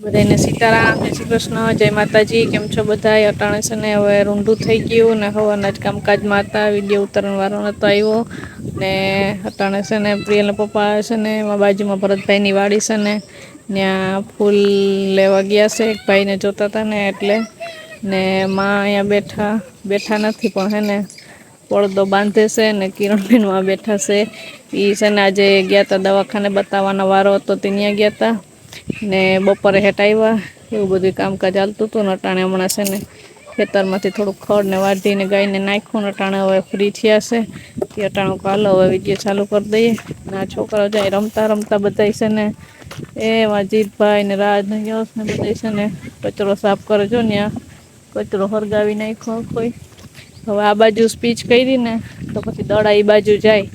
બધાને સીતારામ, જય શ્રી કૃષ્ણ, જય માતાજી. કેમ છો બધા? અટાણે છે ને હવે રૂંઢું થઈ ગયું ને હવારના જ કામકાજમાં હતા. વિડીયો ઉતારણ વાળો નતો આવ્યો ને અટાણે છે ને પ્રિયલના પપ્પા છે ને એમાં બાજુમાં ભરતભાઈની વાડી છે ને ત્યાં ફૂલ લેવા ગયા છે. એક ભાઈને જોતા હતા ને એટલે ને માં અહીંયા બેઠા નથી પણ હે ને પડદો બાંધે છે ને કિરણબેનમાં બેઠા છે. એ છે ને આજે ગયા તા દવાખાને બતાવવાનો વારો હતો ત્યાં ગયા તા ને બપોરે હેઠ આવ્યા. એવું બધું કામકાજ ચાલતું હતું ને અટાણે હમણાં છે ને ખેતરમાંથી થોડુંક ખડ ને વાઢીને ગાયને નાખ્યું ને અટાણે હવે ફ્રી થયા છે. એ અટાણું કાલો હવે વિડીયો ચાલુ કરી દઈએ. ના છોકરાઓ જાય રમતા રમતા બધા છે ને એમાં જીતભાઈ ને રાજ ને યશ ને બધા છે ને કચરો સાફ કરે જો ને કચરો હરગાવી નાખ્યો કોઈ. હવે આ બાજુ સ્પીચ કરી ને તો પછી દડા એ બાજુ જાય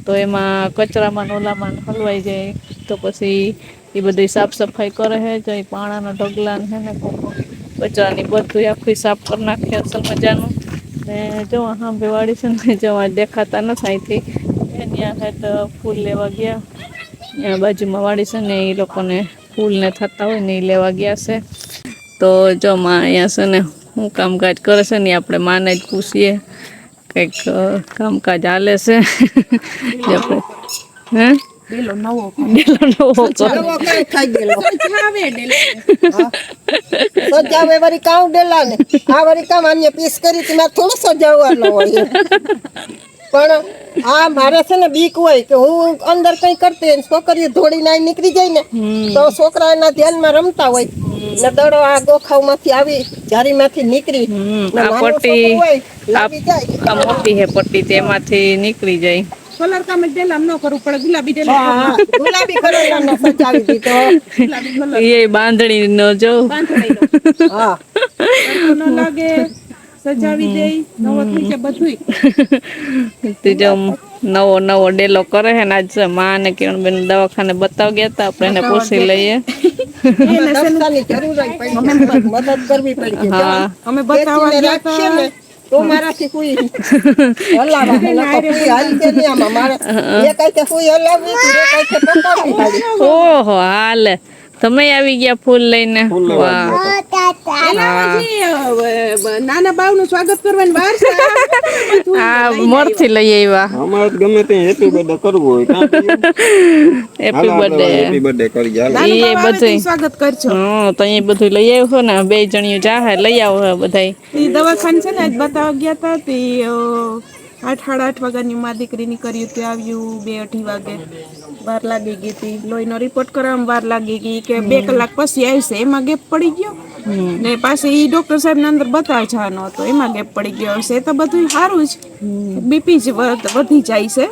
તો એમાં કચરામાં નોલામાં હલવાઈ જાય તો પછી એ બધી સાફ સફાઈ કરે છે. જો પાણાના ઢગલા છે ને કચરાની બધું આખી સાફ કરી નાખે અસલ મજાનું ને જવા હા ભેવાડી છે ને જવા દેખાતા નથી અહીંથી ત્યાં હેઠ ફૂલ લેવા ગયા. ત્યાં બાજુમાં વાડી છે ને એ લોકોને ફૂલ ને થતા હોય ને એ લેવા ગયા છે. તો જો માં અહીંયા છે ને હું કામકાજ કરે છે ને આપણે માને જ પૂછીએ કંઈક કામકાજ હાલે છે. હે ડેલો નવો કઈ ખાઈ ગયેલો સજાવે વરી કાઉ ડેલા ને આ વરી કામ આને પીસ કરી તી મારે થોડો સજાવવાનો હોય પણ આ મારે છે ને બીક હોય કે હું અંદર કઈ કરતી છોકરીઓ ધોડીને આવી નીકળી જાય ને તો છોકરા એના ધ્યાનમાં રમતા હોય ને દડો આ ગોખાવમાંથી આવી જારીમાંથી નીકળી આ પટ્ટી આ મોટી હે પટ્ટી તેમાંથી નીકળી જાય. કલર કામ ડેલા ન કરવું પડે ગુલાબી ડેલા ગુલાબી કલર નો સજાવી દીધો ગુલાબી કલર એ બાંધણી નો જો બાંધણી હા ન લાગે સજાવી દે નવો થઈ છે બધુંય તે જો નવો ડેલો કરે હે ને આજ માં ને કિરણબેન દવાખાને બતાવ ગયા તા આપણે એને પૂછી લઈએ. મદદ કરવી પડી. હા અમે બતાવવા ગયા તા તો મારાથી કોઈ હલાવા કોઈ હાલ કે નહીં આમાં મારે એ કઈ કે કોઈ હલાવી એ કઈ કે પકડવી પડી. ઓહો હાલ તમે આવી ગયા ફૂલ લઈને. વાહ નાના બાવ નું સ્વાગત કરવાની વાર છે. આ મોરથી લઈ આવ્યા. અમારે ગમે તે હેપી બર્થડે કરવું હોય હેપી બર્થડે કરી એ બધું સ્વાગત કરજો. હા તો એ બધું લઈ આવ્યો ને બે જણીઓ જાહે લઈ આવો બધા. દવાખાને છે ને બતાવવા ગયા તા તે 8:30 વાગ્યાની મા દીકરીની કર્યું તે આવ્યું 2-2:30 વાગે વાર લાગી ગઈ હતી. લોહીનો રિપોર્ટ કરવામાં વાર લાગી ગઈ કે 2 કલાક પછી આવશે એમાં ગેપ પડી ગયો ને પાછી ઈ ડોક્ટર સાહેબ ને અંદર બતાવ જવાનો હતો એમાં ગેપ પડી ગયો હશે. તો બધું સારું જ બીપી જ વધી જાય છે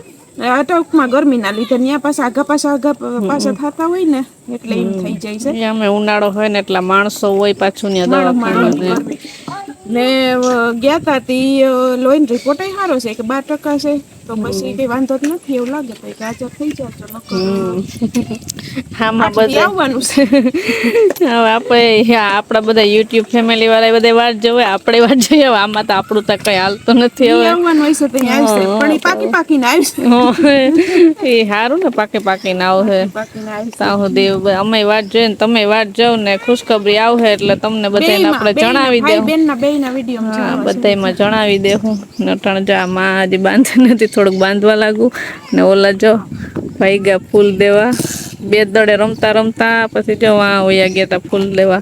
ટૂંકમાં ગરમીના લીધે ત્યાં પાછા આગા થતા હોય ને એટલે એમ થઈ જાય છે. અમે ઉનાળો હોય ને એટલા માણસો હોય પાછું ને દવાખાને ને ગયા તા તી લોહીનો રિપોર્ટ સારો છે કે 12% છે તો પછી કઈ વાંધો જ નથી એવું લાગે તો કે હાજર થઈ જાજો. આમાં બધા આવવાનું છે હવે આપણા બધા યુટ્યુબ ફેમિલી વાળા બધા વાત જોવે આપણે વાત જોઈએ. આમાં તો આપણું તો કઈ હાલતો નથી. હવે આવવાનું હોય છે તો આવશે પણ એ પાકીને આવશે. એ સારું ને પાકીને આવશે સાહુ દેવ અમે વાત જોઈએ ને તમે વાત જાવ ને ખુશખબરી આવશે એટલે તમને બધાને આપણે જણાવી દેવું. હા બધામાં જણાવી દેવું. નટાણ જા માં હજી બાંધી નથી થોડુંક બાંધવા લાગુ ને ઓલા જો ભાઈ ગયા ફૂલ દેવા. 2 દડે રમતા પછી જો વયા ગયા તા ફૂલ લેવા.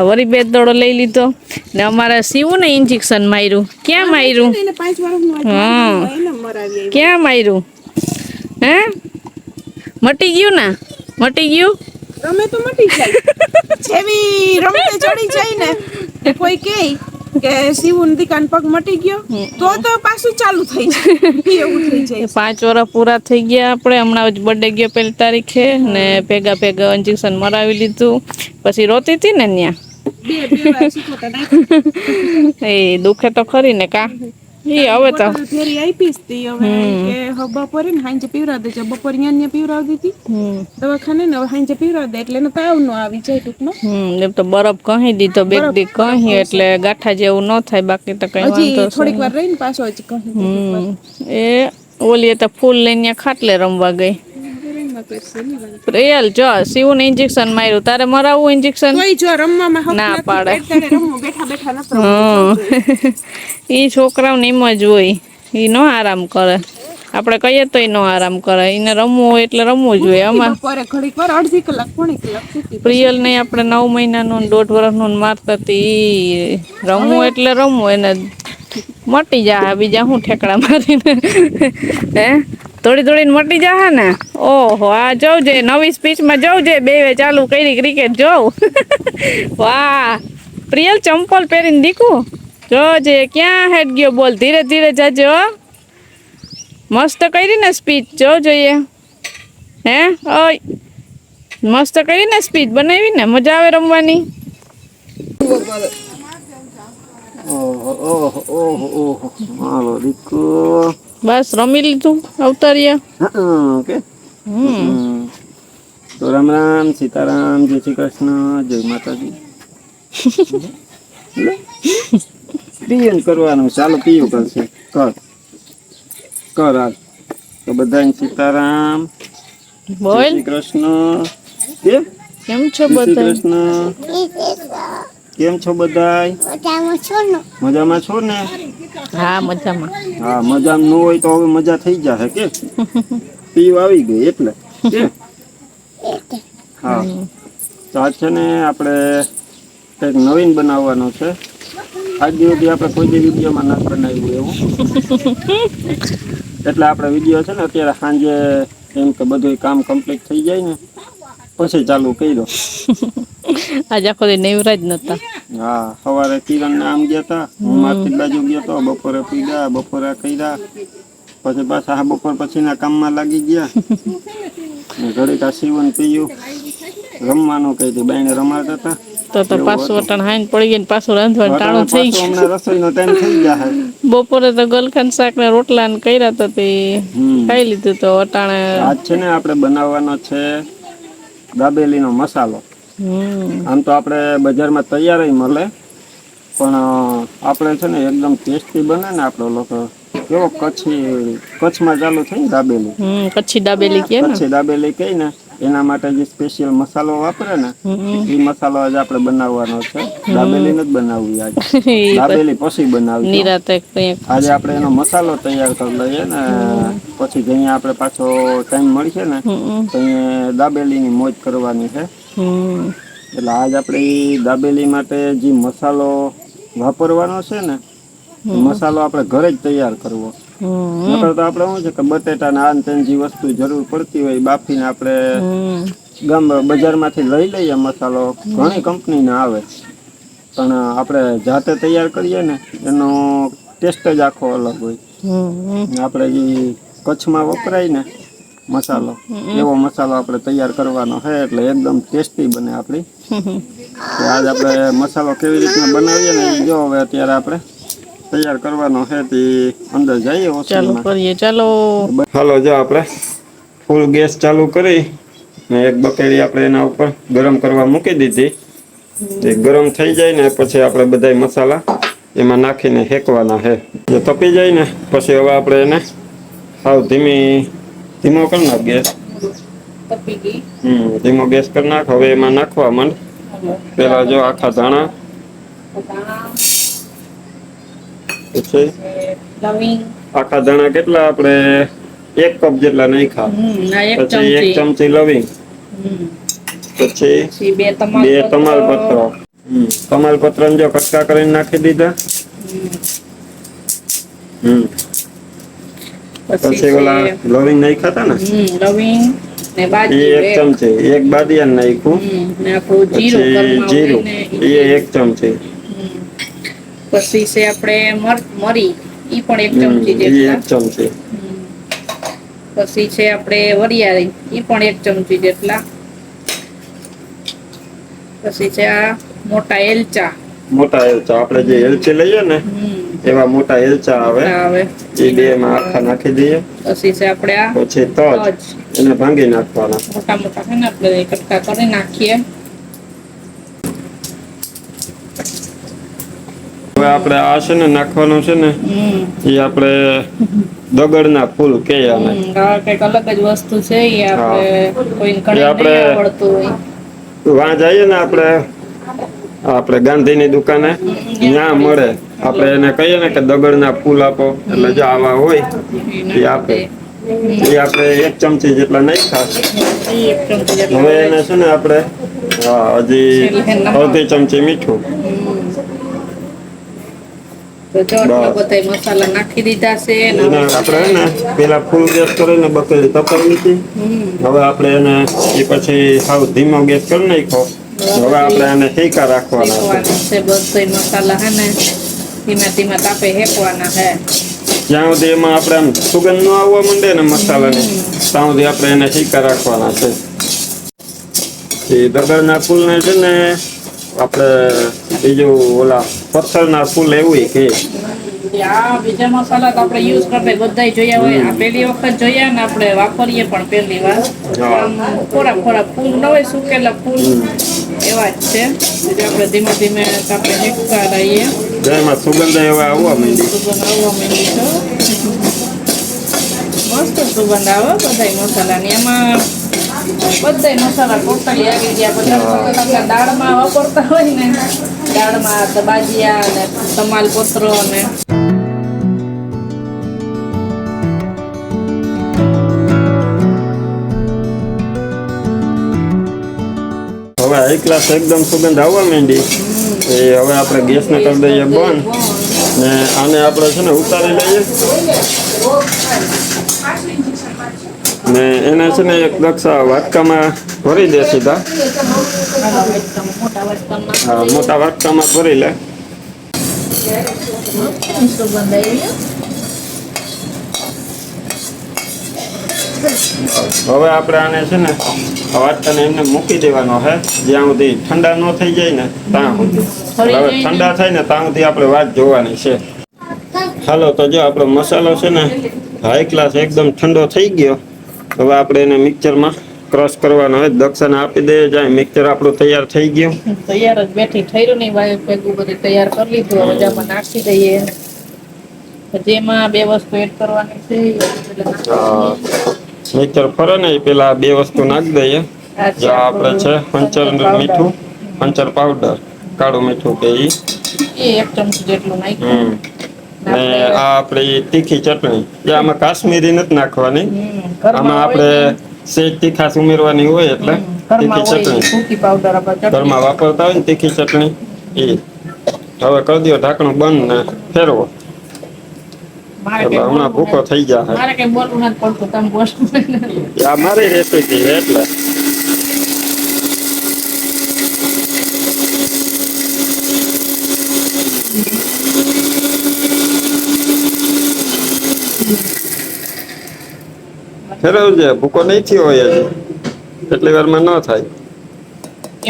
વળી 2 દડો લઈ લીધો ને અમારે સીવું ને ઇન્જેક્શન માર્યું. ક્યાં માર્યું? હા ક્યાં માર્યું? હે મટી ગયું ને મટી ગયું. રમે તો મટી જાય જેવી રમતે ચડી જાય ને કોઈ કે સીવું દીકાન પગ મટી ગયો તો પાછું ચાલુ થઈ જાય એવું થઈ જાય. 5 વર્ષ પૂરા થઈ ગયા આપણે હમણાં જ બર્થડે ગયો 1 તારીખે ને ભેગા ઇન્જેક્શન મરાવી લીધું. પછી રોતી હતી ને ત્યાં એ દુખે તો ખરી ને કા એ હવે તો ફેરી આપીશ તી હવે કે બપોરે ને હાંજે પીવરા દેજો. બપોરે ન્યા પીવરાવી દીધી દવાખાને ને હાંજે પીવરાવી દે એટલે તાવ નો આવી જાય ટૂંકમાં. એમ તો બરફ કહી દીધો 2 દી કહી એટલે ગાંઠા જેવું ન થાય બાકી તો કઈ વાંધો થોડીક વાર રહીને પાછો જ કહી એ ઓલી તો ફૂલ લઈને ખાટલે રમવા ગઈ પ્રિયલ જો શિવને ઇન્જેક્શન માર્યું, તારે મરાવવું ઇન્જેક્શન? તોય જો રમવામાં હક ના નથી, પાડે. એટલે રમવું બેઠા બેઠા નથી રમવું. ઈ છોકરાઓને એમ જ હોય, ઈ નો આરામ કરે. આપણે કહીએ તો ઈ નો આરામ કરે, એને રમવું હોય એટલે રમવું જોઈએ. આમાં બપોરે ઘડીક વાર અડધી કલાક પોણી કલાક સુતી. પ્રિયલ ને આપણે 9 મહિનાનું ને 1.5 વર્ષનું ને મારતા હતી, ઈ રમવું એટલે રમવું, એને મટી જા બીજા હું ઠેકડા મારીને હે દોડીને મટી જા ને. ઓહો આ જોવજે નવી સ્પીચમાં જોવજે, બે ચાલુ કરી ક્રિકેટ જોવ. વાહ પ્રિયલ ચંપલ પહેરીને દીકું જોજે ક્યાં હેડ ગયો બોલ, ધીરે ધીરે જાજો. મસ્ત કરી ને સ્પીચ જો જોઈએ હે ઓય મસ્ત કરી ને સ્પીચ બનાવી ને, મજા આવે રમવાની. ઓહો ઓહો ઓહો ઓહો હાલો દીકો. બસ રમી લીધું અવતાર્યા. હા કે તો રામ રામ સીતારામ, જય શ્રી કૃષ્ણ, જય માતાજી. પીએન કરવાનું ચાલો, પીયું કરશે કર હાલ. તો બધાને સીતારામ, જય બોલ શ્રી કૃષ્ણ. કેમ છો જય શ્રી બધા? કૃષ્ણ. કેમ છો બધાય? મજામાં છો ને? હા મજામાં. હા મજામાં ન હોય તો હવે મજા થઈ જશે કે પીવ આવી ગઈ એટલે કે હા. તો આજ છે ને આપણે કંઈક નવીન બનાવવાનું છે. આજ દિવસથી આપણે કોઈ બી વિડીયોમાં નથી બનાવ્યું એવું, એટલે આપણે વિડીયો છે ને અત્યારે સાંજે એમ કે બધું કામ કમ્પ્લીટ થઈ જાય ને પછી ચાલુ કર્યો. આજે આખો દી નેવરા જ નતા. હા સવારે કિરણ ને આમ ગયા હતા, હું માર્કેટ બાજુ ગયો તો, બપોરે પીધા, બપોરે કર્યા, પછી પાછા બપોર પછીના કામમાં લાગી ગયા. ઘડીક આ સીવન પીયું, રમવાનું કઈ હતી બાઈને રમાડતા હતા. તો પાછું અટાણ હાઈન પડી ગઈ ને પાછું રાંધવાનું ટાણું થઈ પાછું હમણાં રસોઈનો ટાઈમ થઈ જાય. ગયું. બપોરે તો ગલકાન શાક ને રોટલા ને કર્યા તો તે ખાઈ લીધું. તો અટાણે આજ છે ને આપણે બનાવવાનો છે દાબેલીનો મસાલો. આમ તો આપણે બજારમાં તૈયાર મળે, પણ આપણે છે ને એકદમ ટેસ્ટી બને ને આપણો લોકો કેવો કચ્છમાં ચાલુ થઈ ને દાબેલી, કચ્છી દાબેલી કે ને, કચ્છી દાબેલી કહી ને એના માટે જે સ્પેશિયલ મસાલો વાપરે ને એ મસાલો આજે આપણે બનાવવાનો છે. દાબેલી નથી બનાવવી આજે, દાબેલી પછી બનાવી. નિરાતે આજે આપણે એનો મસાલો તૈયાર કરી લઈએ ને પછી જઈએ આપણે પાછો ટાઈમ મળશે ને તો અહીંયા દાબેલીની મોજ કરવાની છે. એટલે આજ આપણે ઈ દાબેલી માટે જે મસાલો વાપરવાનો છે ને મસાલો આપણે ઘરે જ તૈયાર કરવો. નકર તો આપણે શું છે કે બટેટા ને આ ને તેની જે વસ્તુ જરૂર પડતી હોય બાફીને આપણે બજારમાંથી લઈ લઈએ મસાલો, ઘણી કંપનીના આવે, પણ આપણે જાતે તૈયાર કરીએ ને એનો ટેસ્ટ જ આખો અલગ હોય. આપણે જે કચ્છમાં વપરાય ને મસાલો એવો મસાલો આપણે તૈયાર કરવાનો છે, એટલે એકદમ ટેસ્ટી બને આપણી. આજ આપણે મસાલો કેવી રીતના બનાવીએ ને એ જો હવે અત્યારે આપણે તૈયાર કરવાનો છે તે અંદર જઈએ ઓછામાં. ચાલો હાલો જો આપણે ફૂલ ગેસ ચાલુ કરી ને એક બકેડી આપણે એના ઉપર ગરમ કરવા મૂકી દીધી. તે ગરમ થઈ જાય ને પછી આપણે બધા મસાલા એમાં નાખીને હેકવાના છે. જો તપી જાય ને પછી હવે આપણે એને સાવ ધીમો કરી નાખ ગેસ. ધીમો ગેસ કરી નાખ. હવે એમાં નાખવા માંડ. પેલા જો આખા ધાણા, પછી આખા ધાણા કેટલા આપણે 1 કપ જેટલા નાખ્યા, પછી 1 ચમચી લવિંગ, પછી 2 તમાલપત્ર. તમાલપત્ર જો કટકા કરીને નાખી દીધા. પછી ઓલા લવિંગ નાખ્યા હતા ને લવિંગ ને બાજી 1 ચમચી, 1 બાદિયાન નાખ્યું, પછી જીરું એ 1 ચમચી, પછી છે આપણે મરી ઈ પણ 1 ચમચી જેટલા, 1 ચમચી, પછી છે આપણે વરિયાળી ઈ પણ 1 ચમચી જેટલા, પછી છે આ મોટા એલચા આપણે જે એલચી લઈએ ને એવા મોટા એલચા આવે એ 2 માં આખા નાખી દઈએ. પછી છે આપણે આ પછી તજ એને ભાંગી નાખવાના, મોટા મોટા છે ને આપણે કટકા કરી નાખીએ. હવે હવે આપણે આ છે ને નાખવાનું છે ને એ આપણે દગડના ફૂલ કે આને કઈક અલગ જ વસ્તુ છે એ આપણે કોઈને ઘણી આપણે નહીં આવડતું હોય વાં જઈએ ને આપણે ગાંધીની દુકાને ત્યાં મળે. આપણે એને કહીએ ને કે દગડના ફૂલ આપો એટલે જો આવા હોય એ આપે. એ આપણે 1 ચમચી જેટલા નાખ્યા. એક ચમચી જેટલું હવે એને છે ને આપણે હજી અડધી ચમચી મીઠું. તો જો આટલા બધા મસાલા નાખી દીધા છે ને એને આપણે ને પેલા ફૂલ ગેસ કરીને બકેલી તપાઈ લીધી. હવે આપણે એને એ પછી સાવ ધીમો ગેસ કરી નાખ્યો. હવે આપણે એને હેકા રાખવાના છે બધા મસાલા હે ને ધીમે ધીમે તાપે હેકવાના હે. જ્યાં સુધી એમાં આપણે આમ સુગંધ ન આવવા માંડે ને મસાલાની ત્યાં સુધી આપણે એને હેકા રાખવાના છે. એ દગડના ફૂલને છે ને આપણે બીજું ઓલા પથ્થરના ફૂલ એવું કે આ બીજા મસાલા તો આપણે યુઝ કરતા બધા જોયા હોય. આ પહેલી વખત જોયા ને આપણે વાપરીએ પણ પહેલી વાર. થોડા ફૂલ ન હોય સુકેલા ફૂલ એવા જ છે. આપણે ધીમે ધીમે આપણે હેકતા રહીએ. એમાં સુગંધ એવા આવવા માંડી. સુગંધ આવવા માંડી છે. મસ્ત સુગંધ આવે બધા મસાલાની. એમાં બધા મસાલા ટોટલી આવી ગયા. બધા મસાલા દાળમાં વાપરતા હોય ને દાળમાં તબાજિયા ને તમાલપત્રો ને હવે હાઈ ક્લાસ એકદમ સુગંધ આવવા માંડી. એ હવે આપણે ગેસને કરી દઈએ બંધ ને આને આપણે છે ને ઉતારી લઈએ ને એને છે ને એક દક્ષા વાટકામાં ભરી દે સીધા. મોટા વાટકામાં ભરી લે. સુગંધ આવી. હવે આપણે આને છે ને વાટકાને એમને મૂકી દેવાનો છે જ્યાં સુધી ઠંડા ન થઈ જાય ને ત્યાં સુધી. હવે ઠંડા થાય ને ત્યાં સુધી આપણે વાત જોવાની છે. હાલો તો જો આપણો મસાલો છે ને હાઈ ક્લાસ એકદમ ઠંડો થઈ ગયો. હવે આપણે એને મિક્સરમાં ક્રશ કરવાનો હોય. દક્ષાને આપી દે જાય મિક્સર આપણું તૈયાર થઈ ગયું. તૈયાર જ બેઠી થયું નહીં ભાઈ ભેગું બધું તૈયાર કરી લીધું. હવે જામાં નાખી દઈએ. જેમાં 2 વસ્તુ એડ કરવાની છે. મિક્સર ફરે ને પેલા 2 વસ્તુ નાખી દઈએ. જો આપણે છે પંચર મીઠું, પંચર પાવડર, કાળું મીઠું કે એ 1 ચમચી જેટલું નાખ્યું. ને આ આપણી તીખી ચટણી. જે આમાં કાશ્મીરી નથી નાખવાની. આમાં આપણે સેજ તીખાશ ઉમેરવાની હોય એટલે તીખી ચટણી. સૂકી પાવડર આપણે ઘરમાં વાપરતા હોય ને તીખી ચટણી એ. હવે કરી દો ઢાંકણું બંધ ને ફેરવો. એટલે હમણાં ભૂકો થઈ જાય. મારે કઈ બોલવું નથી પડતું. તમે બોલો. આ મારી રેસીપી છે એટલે. ફેરવજે ભૂકો નહીં થયો હોય હજી. એટલી વારમાં ન થાય.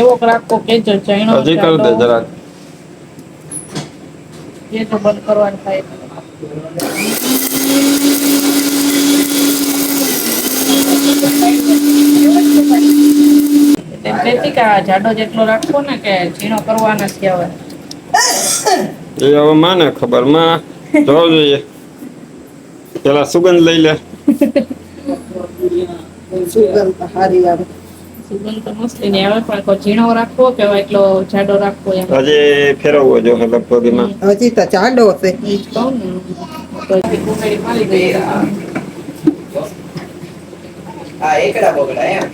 એવો રાખો કેજો ચણો હજી કરી દે જરાક. એ તો બંધ કરવાનું થાય. જાડો જેટલો રાખવો ને કે ઝીણો કરવાના છે હવે. એ હવે માને ખબર માં જોવું જોઈએ. પેલા સુગંધ લઈ લે. સુગંધ હારી આવે. સુગંધ તો મસ્ત ને આવે પણ ઝીણો રાખવો કે એટલો જાડો રાખવો એમ. હજી ફેરવવો જો લગભગ એમાં. હજી તો ચાડો છે. એ જ કહું ને તો કુકડી મારી દઈએ. હા એકડા બગડા એમ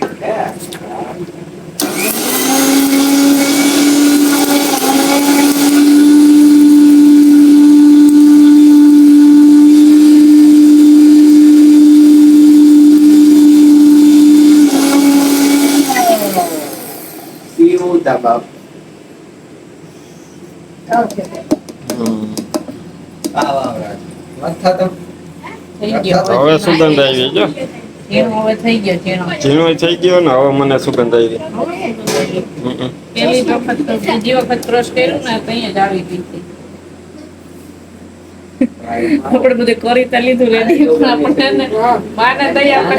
દબાવ થઈ ગયો હવે સુગંધ આવી જો. ઝીણો હવે થઈ ગયો ઝીણો થઈ ગયો ને હવે મને સુગંધ આવી. પેલી વખત બીજી વખત ક્રશ કર્યું ને ત્યાં જ આવી ગઈ હતી. આપણે બધું કરી તો લીધું રેડી પણ આપણને બાને દઈ આપણે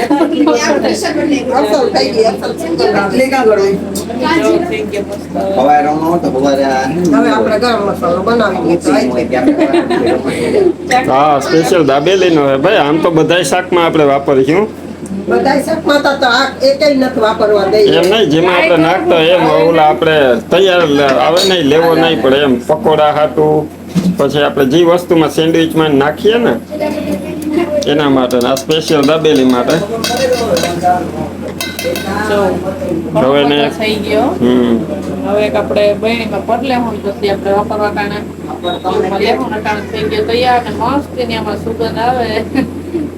અસલ થઈ ગઈ અસલ સુંદર લાગે. થઈ ગયો મસ્ત હવારે રમો તો હવારે હવે આપણે ગરમ મસાલો બનાવી દીધો. હા સ્પેશિયલ દાબેલીનો હે ભાઈ. આમ તો બધાય શાકમાં આપણે વાપરીશું. બધા શાકમાં તો આ એકેય નથી વાપરવા દઈએ. એમ નહીં જેમાં આપણે નાખતો એમ ઓલા આપણે તૈયાર આવે નહીં લેવો નહીં પડે એમ પકોડા હાટું પછી આપણે જે વસ્તુમાં સેન્ડવિચમાં નાખીએ ને એના માટે આ સ્પેશિયલ દાબેલી માટે. જો હવે ને થઈ ગયો હવે એક આપણે બહેણીમાં પડલે હું પછી આપણે વાપરવા કારણે લેવું ને કારણે થઈ ગયો તૈયાર ને મસ્ત એની આમાં સુગંધ આવે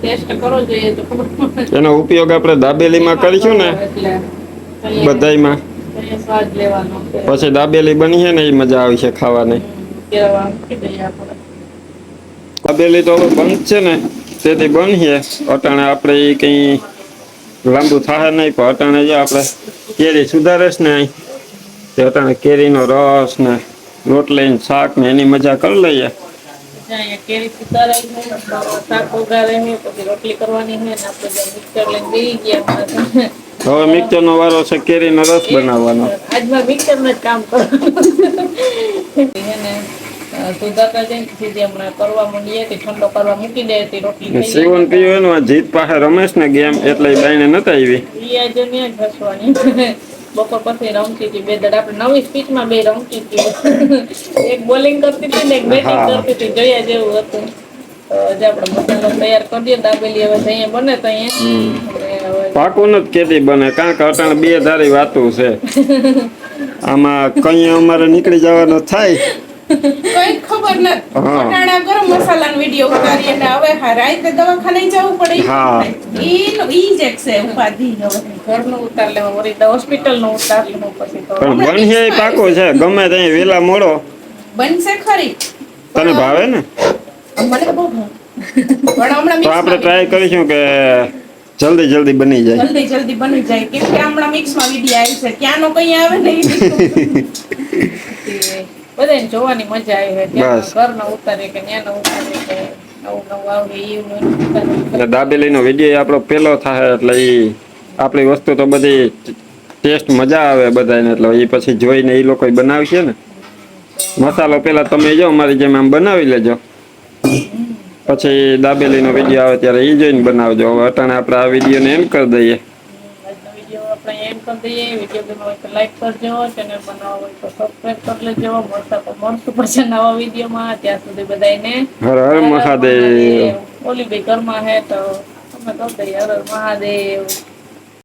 ટેસ્ટ કરવો જોઈએ તો ખબર પડે. એનો ઉપયોગ આપણે દાબેલીમાં કરીશું ને એટલે બધાયમાં સ્વાદ લેવાનો પછી દાબેલી બની છે ને એ મજા આવશે ખાવાની. કેવા મૂકી દઈએ આપણે દાબેલી તો હવે બંધ છે ને તેથી બનીએ અટાણે આપણે એ કંઈ લાંબુ થાય નહીં પણ અટાણે જો આપણે કેરી સુધારે છે ને અહીં તે અટાણે કેરીનો રસ ને રોટલી શાક ને એની મજા કરી લઈએ. અહીંયા કેરી સુધારાઈ છે શાક વઘારે છે પછી રોટલી કરવાની છે ને આપણે મિક્સર લઈને બેસી ગયા હવે મિક્સરનો વારો છે કેરીનો રસ બનાવવાનો. આજમાં મિક્સર ને જ કામ કરવાનું એને સુધારતા જઈને સીધી હમણાં કરવા માંડીએ તે ઠંડો કરવા મૂકી દે તે રોટલી થઈ સીવન પીવો એનું આ જીત પાસે રમેશ ને ગેમ એટલે એ બાઈને નતા આવી. જાય આજે ત્યાં જ હસવાની બપોર પછી રમતી હતી બે દડ આપણે નવી સ્પીચમાં બે રમતી હતી એક બોલિંગ કરતી હતી ને એક બેટિંગ કરતી હતી જોયા જેવું હતું. તો આજે આપણે મસાલો તૈયાર કરી દઈએ દાબેલી હવે અહીંયા બને તો અહીંયા પાકું નથી કેતી બને કારણ કે અટાણે બે ધારી વાતું છે આમાં કઈ અમારે નીકળી જવાનો થાય કઈ ખબર નથી. હા. અટાણા ગરમ મસાલાનો વિડીયો ઉતારીએ ને હવે રાતે દવાખાને જવું પડે. હા. ઈ જ એક છે ઉપાધિ હવે. ઘરનું ઉતાર લેવા વળી હોસ્પિટલનું ઉતાર લેવું પછી તો પણ બનશે એ પાકું છે ગમે ત્યાં વેલા મોડો બનશે ખરી તને ભાવે ને મને બહુ ભાવે. પણ હમણાં તો આપણે મિક્સમાં ટ્રાય કરીશું કે જલ્દી જલ્દી બની જાય. જલ્દી જલ્દી બની જાય કેમ કે હમણાં મિક્સમાં વિડીયો આવી છે ક્યાંનો કઈ આવે ને બધાને જોવાની મજા આવે બસ. ઘરના ઉતારે કે ત્યાંનો ઉતારે કે નવું નવું આવે એવું એટલે દાબેલીનો વિડીયો આપણો પહેલો થાય એટલે એ આપણી વસ્તુ તો બધી ટેસ્ટ મજા આવે બધાને એટલે એ પછી જોઈને એ લોકો બનાવશે ને. મસાલો પેલા તમે જો અમારી જેમ આમ બનાવી લેજો પછી દાબેલીનો વિડીયો આવે ત્યારે એ જોઈને બનાવજો. હવે અટાણે આપણે આ વિડીયોને એમ કરી દઈએ. આજનો વિડીયો આપણે એમ કરી દઈએ વિડીયો ગમ્યો હોય તો લાઈક કરજો ચેનલ બનાવવા હોય તો સબસ્ક્રાઇબ કરી લેજો મળશું પછી નવા વિડીયોમાં ત્યાં સુધી બધાને હર હર મહાદેવ. ઓલી ભાઈ ઘરમાં હે તો અમે કહી દઈએ હર હર મહાદેવ.